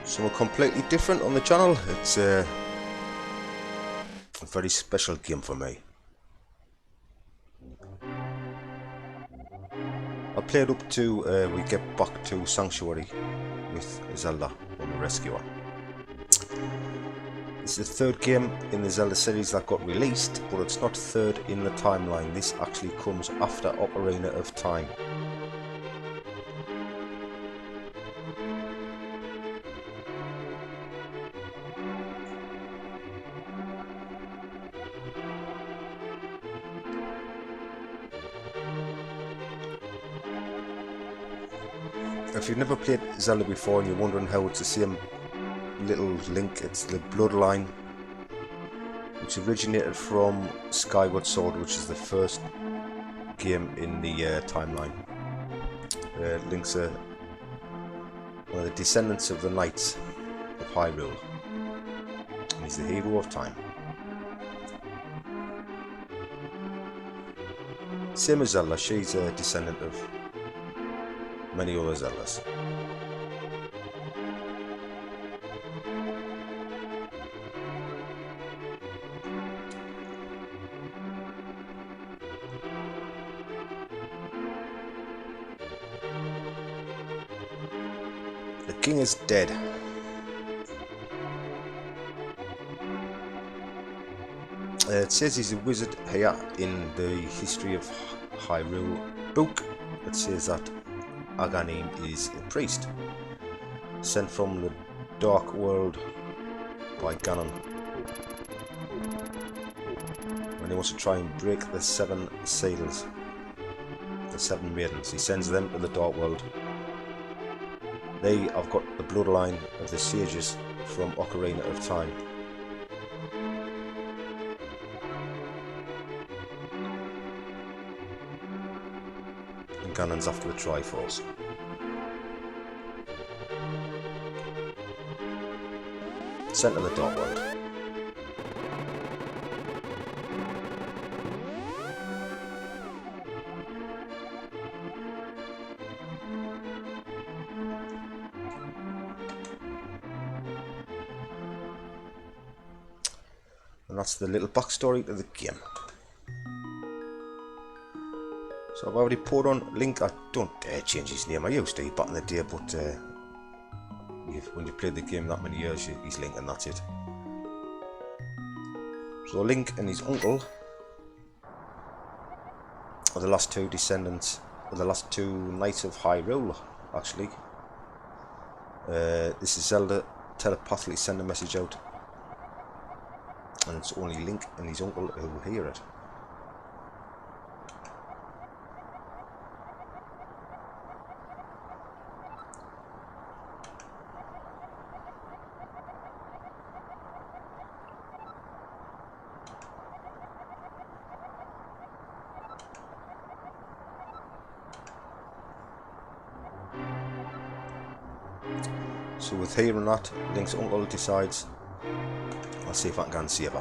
Something completely different on the channel. It's a very special game for me. I played up to we get back to Sanctuary with Zelda on the Rescuer. It's the third game in the Zelda series that got released, but it's not third in the timeline. This actually comes after Ocarina of Time. If you've never played Zelda before and you're wondering how it's the same little Link, it's the Bloodline, which originated from Skyward Sword, which is the first game in the timeline. Link's one of the descendants of the Knights of Hyrule, and he's the hero of time. Same as Zelda, she's a descendant of many other Zeldas. The king is dead. It says he's a wizard here in the History of Hyrule book. It says that Aganim is a priest sent from the Dark World by Ganon, and he wants to try and break the 7 seals, the 7 maidens. He sends them to the Dark World. They have got the bloodline of the sages from Ocarina of Time. And Ganon's after the Triforce. Sent to the Dark World. And that's the little backstory to the game. So I've already put on Link. I don't change his name. I used to back in the day, but when you played the game that many years, he's Link and that's it. So Link and his uncle are the last 2 descendants, or the last 2 Knights of Hyrule, actually. This is Zelda telepathically send a message out, and it's only Link and his uncle who hear it. So with hearing that, Link's uncle decides, I'll see if I can go and save her.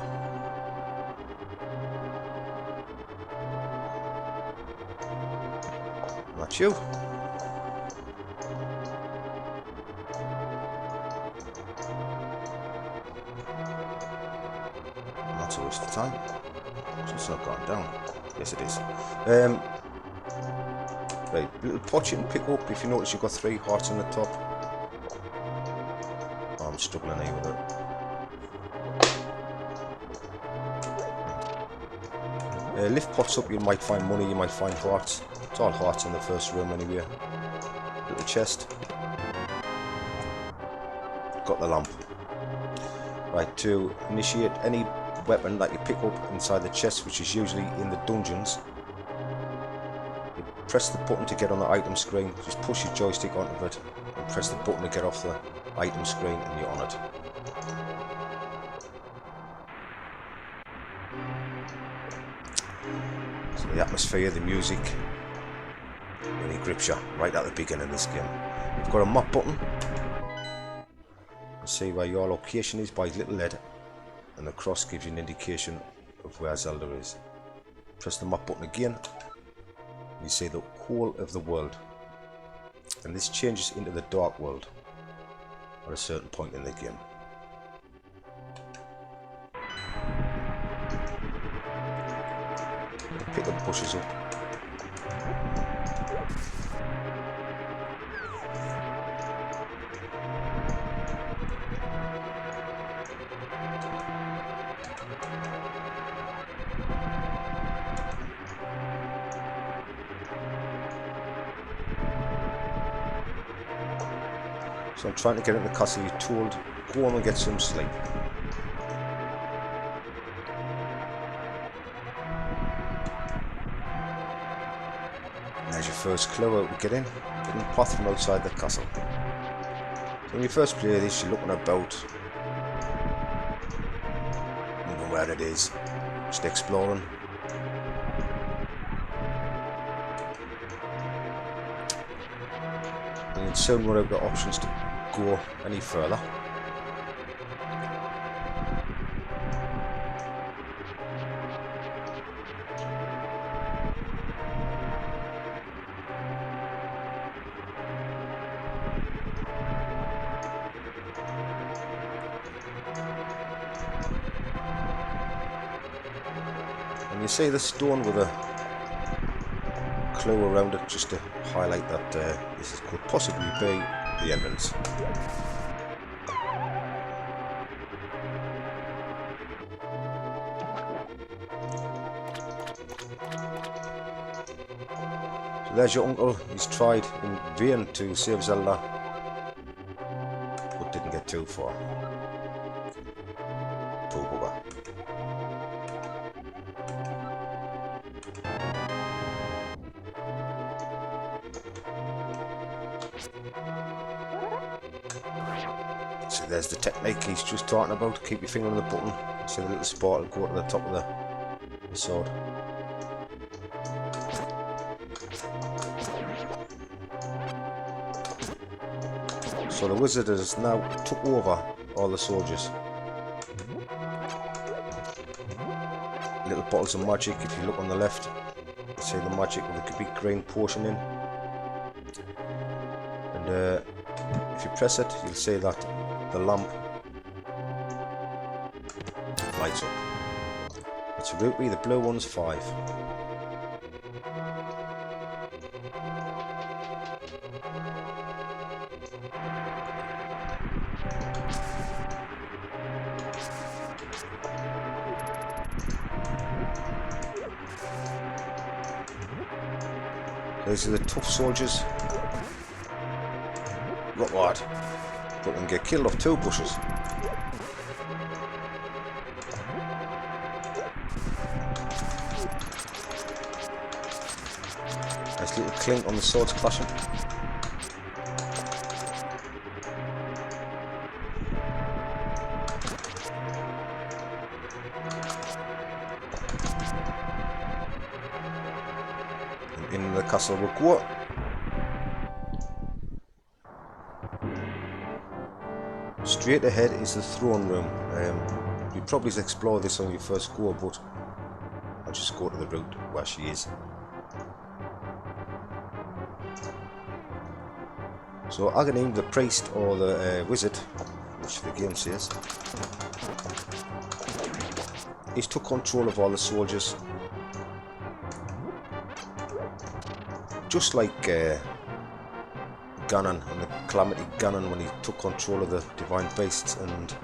And that's you. And that's a waste of time. So it's not gone down. Yes it is. Right, little pot you can pick up. If you notice you've got 3 hearts on the top. I'm struggling here with it. Lift pots up, you might find money, you might find hearts. It's all hearts in the first room anyway. Little chest. Got the lamp. Right, to initiate any weapon that you pick up inside the chest, which is usually in the dungeons, you press the button to get on the item screen. Just push your joystick onto it and press the button to get off the item screen and you're on it. So the atmosphere, the music really grips you right at the beginning of this game. You've got a map button. You see where your location is by little lead, and the cross gives you an indication of where Zelda is. Press the map button again. You see the whole of the world. and this changes into the dark world at a certain point in the game. Pick the bushes up. So I'm trying to get into the castle. You're told, go on and get some sleep. There's your first clue how to get in. Getting the path from outside the castle. So when you first play this, you're looking about, wondering where it is, just exploring. And you'd soon run out of options to go any further. And you see the stone with a clue around it just to highlight that this could possibly be the entrance. So there's your uncle. He's tried in vain to save Zelda, but didn't get too far. Poor bugger. So there's the technique he's just talking about. Keep your finger on the button. See the little spark will go to the top of the sword. So the wizard has now took over all the soldiers. Little bottles of magic. If you look on the left, you see the magic with a big green potion in. And if you press it, you'll see that the lamp lights up. It's a rupee, the blue one's 5. These are the tough soldiers. Rock hard. But can get killed off 2 bushes. Nice little clink on the swords clashing. And in the castle we'll go. Straight ahead is the throne room. You probably explore this on your first go, but I'll just go to the route where she is. So Aghanim, the priest or the wizard, which the game says, he's took control of all the soldiers. Just like Ganon and the Calamity Ganon when he took control of the divine beasts, and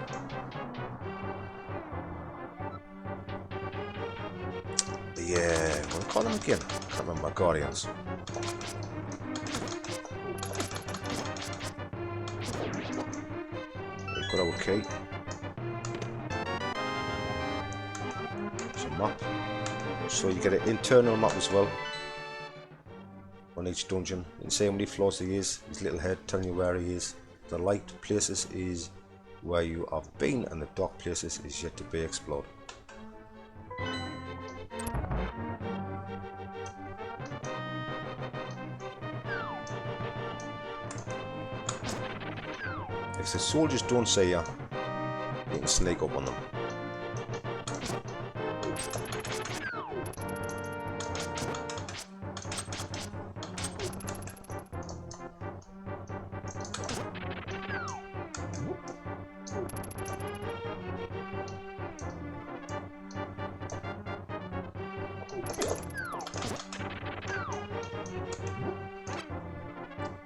the what do we call them again? I can't remember. Guardians. We've got our key. It's a map. So you get an internal map as well. On each dungeon, you can see how many floors he is, his little head telling you where he is. The light places is where you have been, and the dark places is yet to be explored. If the soldiers don't see you, you can sneak up on them.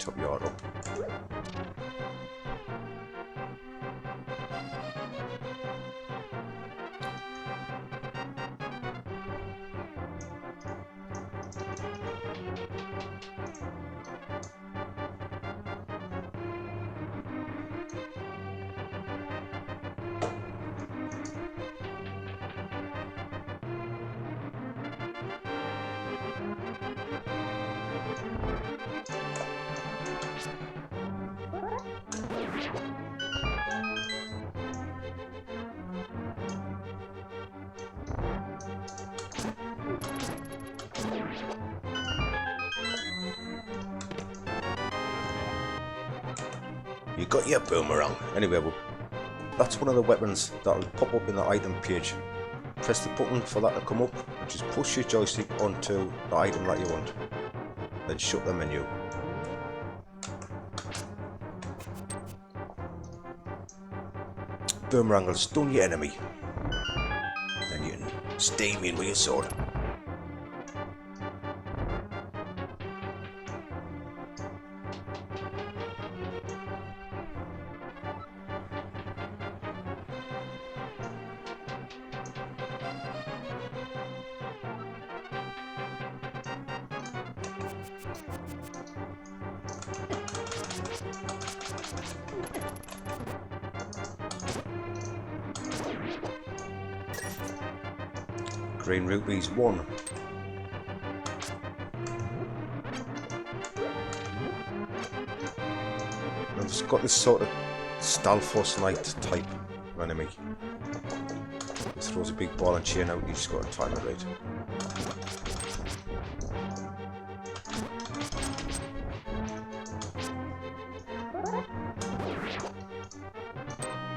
top your heart up. You got your boomerang. Anyway, well, that's one of the weapons that will pop up in the item page. Press the button for that to come up and just push your joystick onto the item that you want. Then shut the menu. Boomerang will stun your enemy. Then you can steam in with your sword. Green rupees 1. I've got this sort of Stalfos Knight type enemy. He throws a big ball and chain out, and you just got to time it right.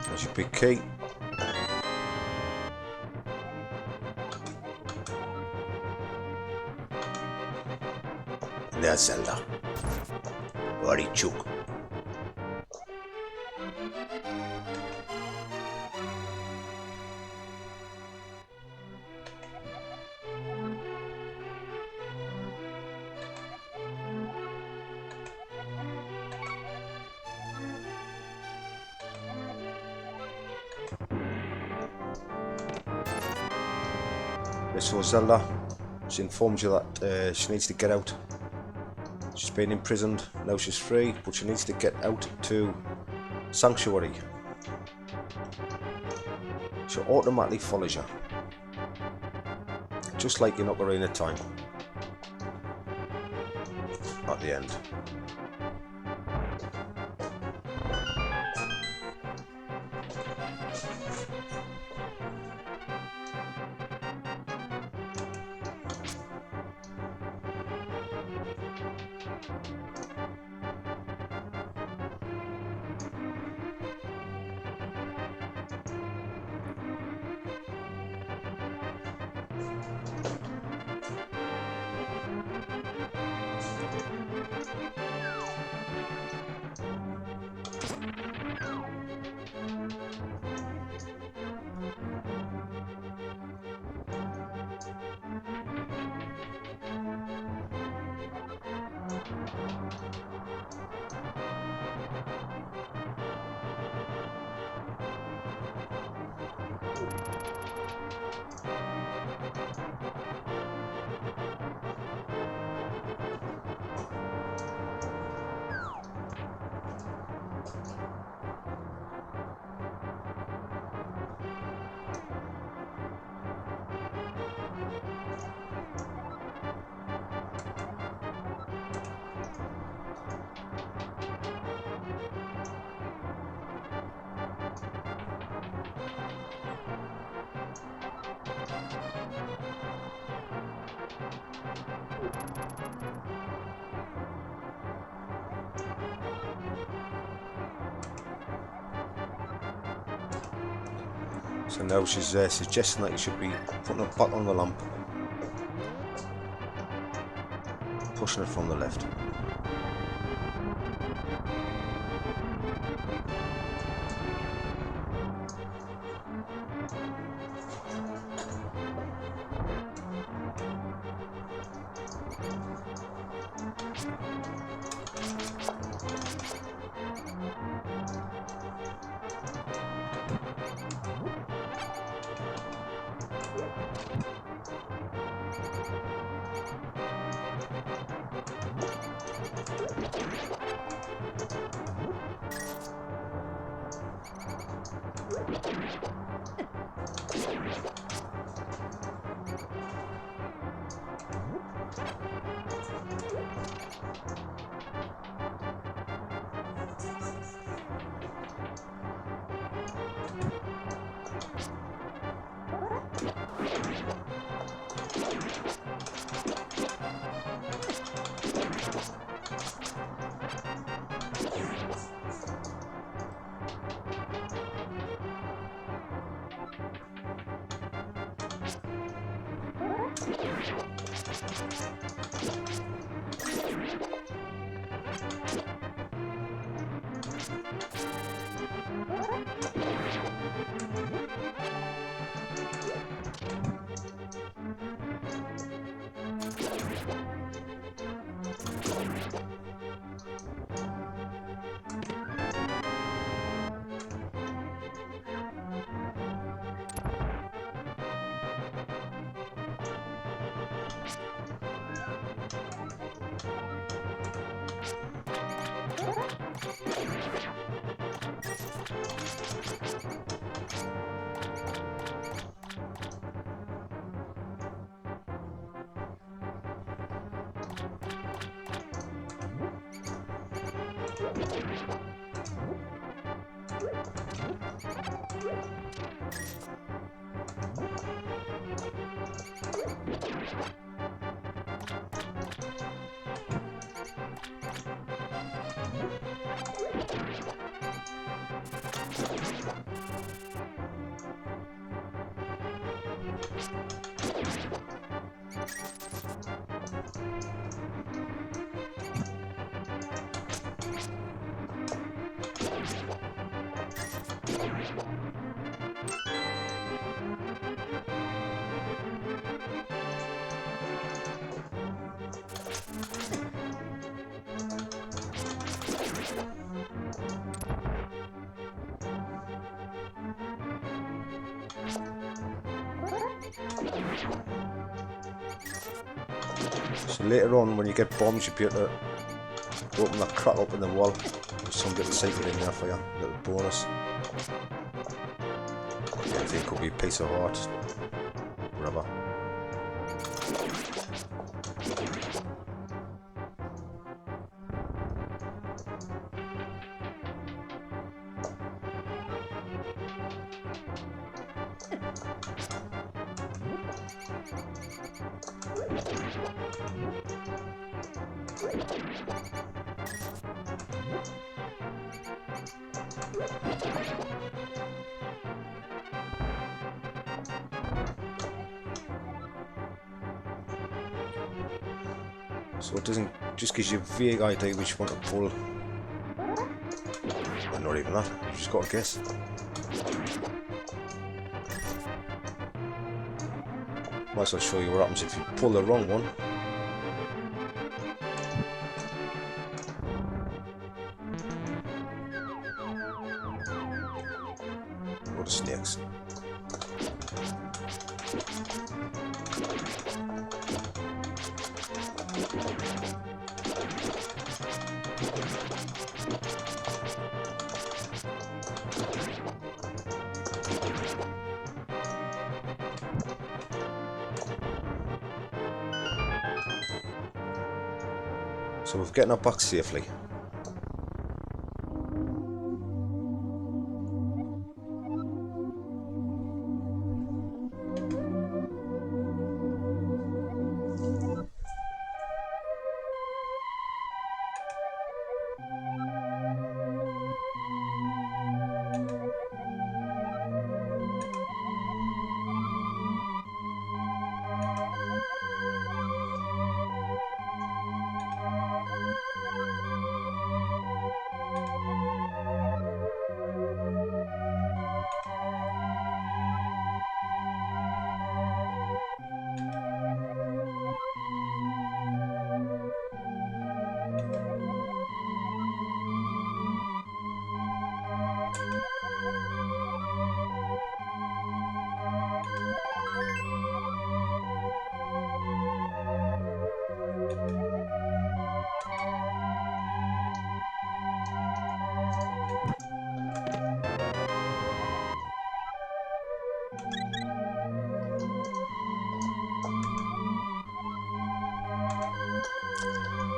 There's your big key. There's Zelda. Bloody chook. So Zelda, she informs you that she needs to get out. She's been imprisoned, now she's free, but she needs to get out to Sanctuary. She automatically follows you, just like in Ocarina of Time at the end. So now she's suggesting that you should be putting it back on the lamp, pushing it from the left. So later on, when you get bombs, you'll be able to open that crack up in the wall. There's some little secret in there for you, a little bonus. Yeah, I think it could be a piece of art, whatever. So it doesn't just gives you a vague idea which one to pull. Well, not even that, you just got to guess. Might as well show you what happens if you pull the wrong one. Or the snakes. So we've gotten our back safely.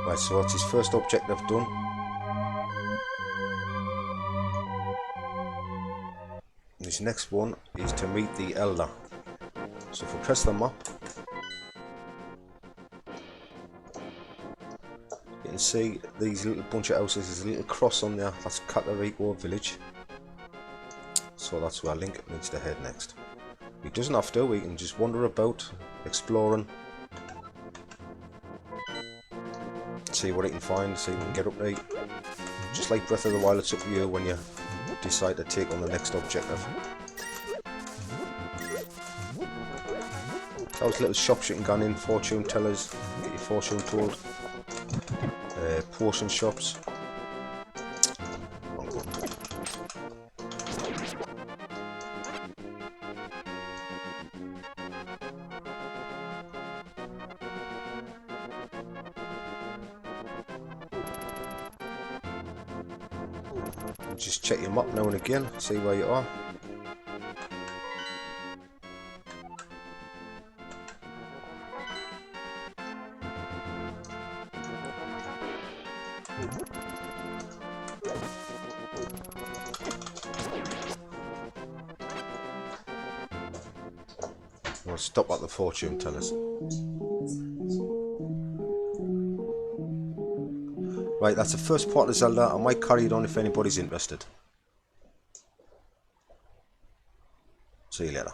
Right, so that's his first object I've done. This next one is to meet the Elder. So if we press the map, you can see these little bunch of houses. There's a little cross on there. That's Kakariko village. So that's where Link needs to head next. He doesn't have to. He can just wander about, exploring, see what he can find, see what he can get up there. Just like Breath of the Wild, it's up to you when you decide to take on the next objective. Those little shops you can go in, fortune tellers, get your fortune told, potion shops. Just check your map now and again, see where you are. We'll stop at the fortune tellers. Right, that's the first part of Zelda. I might carry it on if anybody's interested. See you later.